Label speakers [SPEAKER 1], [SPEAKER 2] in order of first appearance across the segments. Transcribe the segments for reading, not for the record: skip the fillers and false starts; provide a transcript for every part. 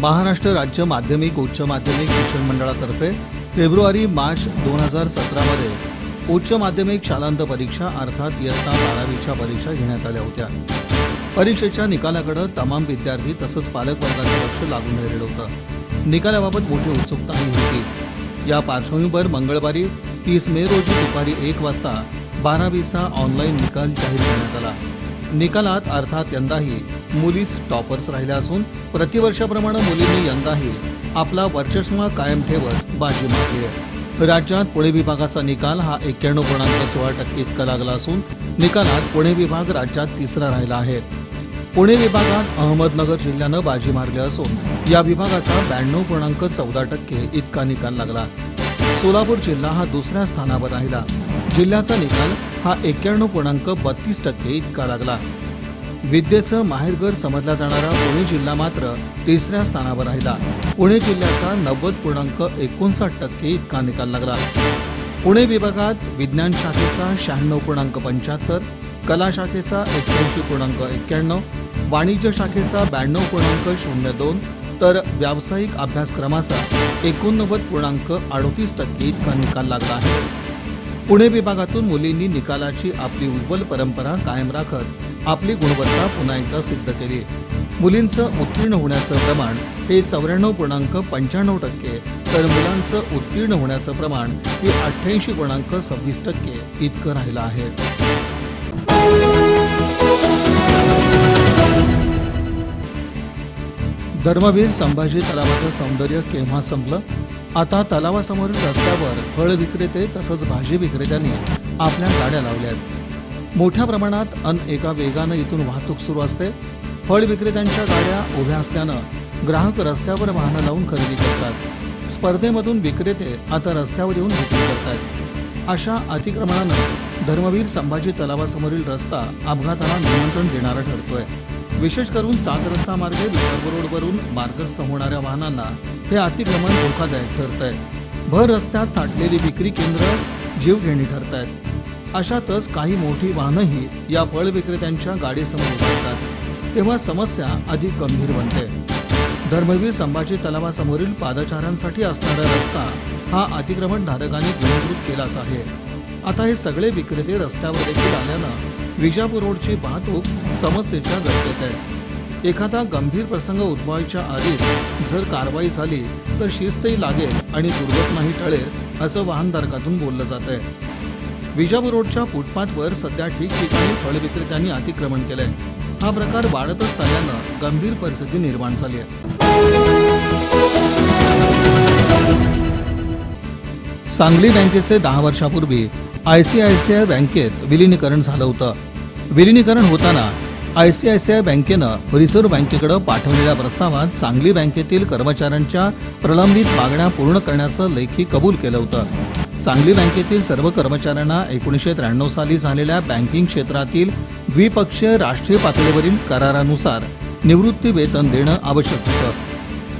[SPEAKER 1] महाराष्ट्र राज्य माध्यमिक उच्च माध्यमिक शिक्षण मंडळातर्फे फेब्रुवारी-मार्च 2017 मध्ये उच्च माध्यमिक शालांत परीक्षा अर्थात इयत्ता 12वीच्या परीक्षा घेण्यात आल्या होत्या। परीक्षेच्या निकालाकडे तमाम विद्यार्थी तसंच पालक वर्गाचं लक्ष लागून राहिलं होतं। निकालाबाबत मोठी उत्सुकताही होती। या पार्श्वभूमीवर मंगळवारी 30 मे रोजी दुपारी 1 वाजता 12वीचा ऑनलाईन निकाल जाहीर करण्यात आला। निकालात अर्थात यंदाही मुलीच टॉपर्स राहिल्या असून प्रतिवर्षाप्रमाणे मुलींनी यंदाही आपला वर्चस्व कायम ठेवत बाजी मारली आहे। राज्यात पुणे विभागाचा निकाल हा 91.16% इतका लागला असून निकालात पुणे विभाग राज्यात तिसरा राहिला आहे। पुणे विभागात अहमदनगर जिल्ह्यानं बाजी मारली असून या विभागाचा 92.14% इतका निकाल लागला। सोलापूर जिल्हा हा दुसऱ्या स्थानावर राहिला। जिल्ह्याचा निकाल हा 91.32% इतका लागला। विद्येचं माहेरघर समजला जाणारा पुणे जिल्हा मात्र तिसऱ्या स्थानावर राहिला। पुणे जिल्ह्याचा 90.59% इतका निकाल लागला। पुणे विभागात विज्ञान शाखेचा 96.75, कला शाखेचा 81.91, वाणिज्य शाखेचा 92.02 तर व्यावसायिक अभ्यासक्रमाचा 89.38% इतका निकाल लागला आहे। पुणे विभागातून मुलींनी निकालाची आपली उज्ज्वल परंपरा कायम राखत आपली गुणवत्ता पुन्हा एकदा सिद्ध केली। मुलींचं उत्तीर्ण होण्याचं प्रमाण हे 94.95% तर मुलांचं उत्तीर्ण होण्याचं प्रमाण हे 88.26% इतकं राहिलं आहे। धर्मवीर संभाजी तलावाचं सौंदर्य केव्हा संपलं? आता तलावासमोरील रस्त्यावर फळ विक्रेते तसंच भाजी विक्रेत्यांनी आपल्या गाड्या लावल्यात। मोठ्या प्रमाणात एका वेगानं इथून वाहतूक सुरू असते। फळ विक्रेत्यांच्या गाड्या उभ्या असल्यानं ग्राहक रस्त्यावर वाहनं लावून खरेदी करतात। स्पर्धेमधून विक्रेते आता रस्त्यावर येऊन विक्री करतात। अशा अतिक्रमणानं धर्मवीर संभाजी तलावासमोरील रस्ता अपघाताला निमंत्रण देणारा ठरतोय। विशेष करून 7 रस्ता मार्गे विजापूर रोडवरून मार्गस्थ होणाऱ्या वाहनांना हे अतिक्रमण धोकादायक ठरत आहे। भर रस्त्यात थाटलेली विक्री केंद्र जीवघेणी ठरत आहेत। अशातच काही मोठी वाहनंही या फळ विक्रेत्यांच्या गाडीसमोर उभारतात तेव्हा समस्या अधिक गंभीर बनते। धर्मवीर संभाजी तलावासमोरील पादचाऱ्यांसाठी असणारा रस्ता हा अतिक्रमण धारकांनी गुणकृत केलाच आहे। आता हे सगळे विक्रेते रस्त्यावर देखील आल्यानं विजापूर रोडची वाहतूक समस्येच्या गर्तेत आहे। एखादा गंभीर प्रसंग उद्भवायच्या आधीच जर कारवाई झाली तर शिस्तही लागेल आणि दुर्घटनाही टळेल असं वाहनधारकातून बोललं जात आहे। विजापूर रोडच्या फुटपाथवर सध्या ठिकठिकाणी फळ विक्रेत्यांनी अतिक्रमण केलंय। हा प्रकार वाढतच चालल्यानं गंभीर परिस्थिती निर्माण झाली आहे। सांगली बँकेचे 10 वर्षापूर्वी ICICI बँकेत विलीनीकरण झालं होतं। विलीनीकरण होताना ICICI बँकेनं रिझर्व्ह बँकेकडे पाठवलेल्या प्रस्तावात सांगली बँकेतील कर्मचाऱ्यांच्या प्रलंबित मागण्या पूर्ण करण्याचं लेखी कबूल केलं होतं। सांगली बँकेतील सर्व कर्मचाऱ्यांना 1993 साली झालेल्या बँकिंग क्षेत्रातील द्विपक्षीय राष्ट्रीय पातळीवरील करारानुसार निवृत्ती वेतन देणं आवश्यक होतं।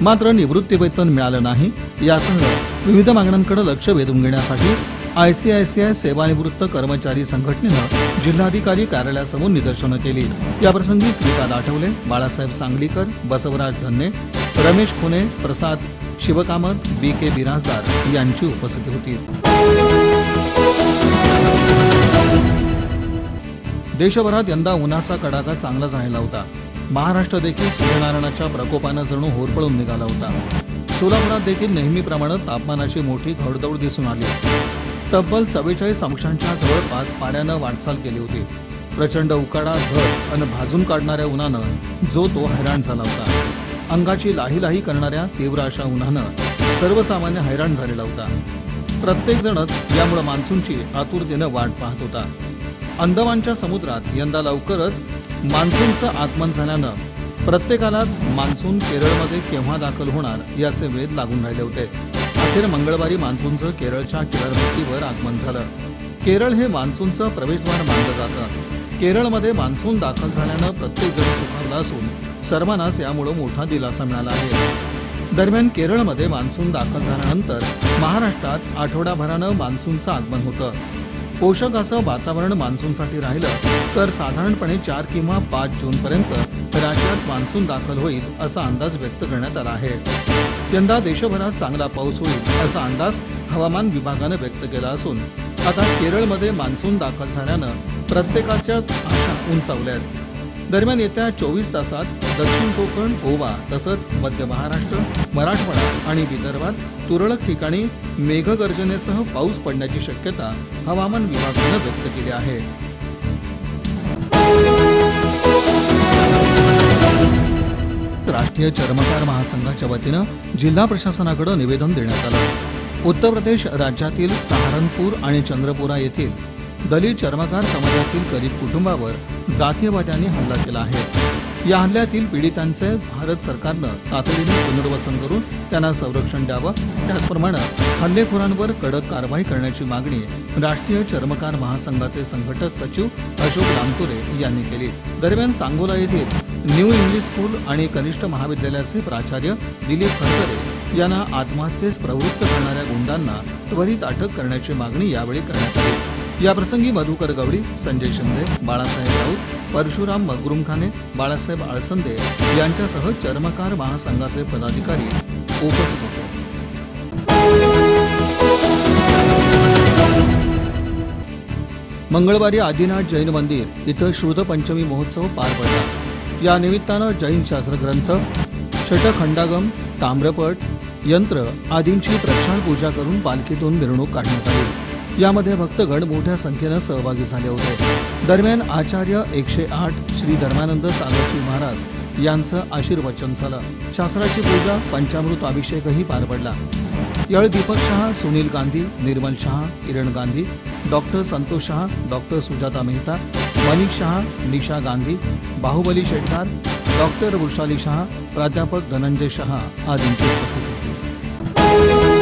[SPEAKER 1] मात्र निवृत्ती वेतन मिळालं नाही। यासह विविध मागण्यांकडे लक्ष वेधून घेण्यासाठी ICICI सेवानिवृत्त कर्मचारी संघटनेनं जिल्हाधिकारी कार्यालयासमोर निदर्शनं केली। याप्रसंगी श्रीपाद आठवले, बाळासाहेब सांगलीकर, बसवराज धन्ने, रमेश खुने, प्रसाद शिवकामत, BK बिराजदार यांची उपस्थिती होती। देशभरात यंदा उन्हाचा कडाका चांगलाच राहिला होता। महाराष्ट्र देखील सूर्यनारायणाच्या प्रकोपानं जणू होरपळून निघाला होता। सोलापुरात देखील नेहमीप्रमाणे तापमानाची मोठी घडदौड दिसून आली। तब्बल 44 अंशांच्या जवळपास पाऱ्यानं वाटचाल केली होती। प्रचंड उकाडा, धग आणि भाजून काढणाऱ्या उन्हानं जो तो हैराण झाला होता। अंगाची लाही करणाऱ्या तीव्र अशा उन्हानं सर्वसामान्य हैराण झालेला होता। प्रत्येक जणच यामुळे मान्सूनची आतुरतेनं वाट पाहत होता। अंदमानच्या समुद्रात यंदा लवकरच मान्सूनचं आगमन झाल्यानं प्रत्येकालाच मान्सून केरळमध्ये केव्हा दाखल होणार याचे वेध लागून राहिले होते। अखेर मंगळवारी मान्सूनचं केरळच्या किनारपट्टीवर आगमन झालं। केरळ हे मान्सूनचं प्रवेशद्वार मानलं जातं। केरळमध्ये मान्सून दाखल झाल्यानं प्रत्येक जण सुखावला असून सर्वांनाच यामुळे मोठा दिलासा मिळाला आहे। दरम्यान केरळमध्ये मान्सून दाखल झाल्यानंतर महाराष्ट्रात आठवडाभरानं मान्सूनचं आगमन होतं। पोषक असं वातावरण मान्सूनसाठी राहिलं तर साधारणपणे 4 किंवा 5 जूनपर्यंत राज्यात मान्सून दाखल होईल असा अंदाज व्यक्त करण्यात आला आहे. यंदा देशभरात चांगला पाऊस होईल असा अंदाज हवामान विभागानं व्यक्त केला असून आता केरळमध्ये मान्सून दाखल झाल्यानं प्रत्येकाच्याच आशा उंचावल्यात. दरम्यान येत्या 24 तासात दक्षिण कोकण, गोवा तसंच मध्य महाराष्ट्र, मराठवाडा आणि विदर्भात तुरळक ठिकाणी मेघगर्जनेसह पाऊस पडण्याची शक्यता हवामान विभागानं व्यक्त केली आहे. राष्ट्रीय चर्मकार महासंघाच्या वतीनं जिल्हा प्रशासनाकडे निवेदन देण्यात आलं. उत्तर प्रदेश राज्यातील सहारनपूर आणि चंद्रपुरा येथील दलित चर्मकार समाजातील गरीब कुटुंबावर जातीयवाद्यांनी हल्ला केला आहे. या हल्ल्यातील पीडितांचे भारत सरकारनं तातडीने पुनर्वसन करून त्यांना संरक्षण द्यावं. त्याचप्रमाणे हल्लेखोरांवर कडक कारवाई करण्याची मागणी राष्ट्रीय चर्मकार महासंघाचे संघटक सचिव अशोक रामतुरे यांनी केली. दरम्यान सांगोला येथील न्यू इंग्लिश स्कूल आणि कनिष्ठ महाविद्यालयाचे प्राचार्य दिलीप खडतरे यांना आत्महत्येस प्रवृत्त करणाऱ्या गुंडांना त्वरित अटक करण्याची मागणी यावेळी करण्यात आली. याप्रसंगी मधुकर गवळी, संजय शिंदे, बाळासाहेब राऊत, परशुराम मगरुमखाने, बाळासाहेब आळसंदे यांच्यासह चर्मकार महासंघाचे पदाधिकारी उपस्थित होते. मंगळवारी आदिनाथ जैन मंदिर इथं शुद्ध पंचमी महोत्सव पार पडला. या निमित्तानं जैन शास्त्रग्रंथ, षटखंडागम, ताम्रपट, यंत्र आदींची प्रक्षाळ पूजा करून पालखीतून मिरवणूक काढण्यात आली. यामध्ये भक्तगण मोठ्या संख्येनं सहभागी झाले होते. दरम्यान आचार्य 108 श्री धर्मानंद सागरजी महाराज यांचं आशीर्वचन झालं. शास्त्राची पूजा, पंचामृत अभिषेकही पार पडला. यावेळी दीपक शहा, सुनील गांधी, निर्मल शहा, किरण गांधी, डॉक्टर संतोष शहा, डॉक्टर सुजाता मेहता, मनीष शहा, निशा गांधी, बाहुबली शेटकार, डॉक्टर वृषाली शहा, प्राध्यापक धनंजय शहा आदींची उपस्थिती होती.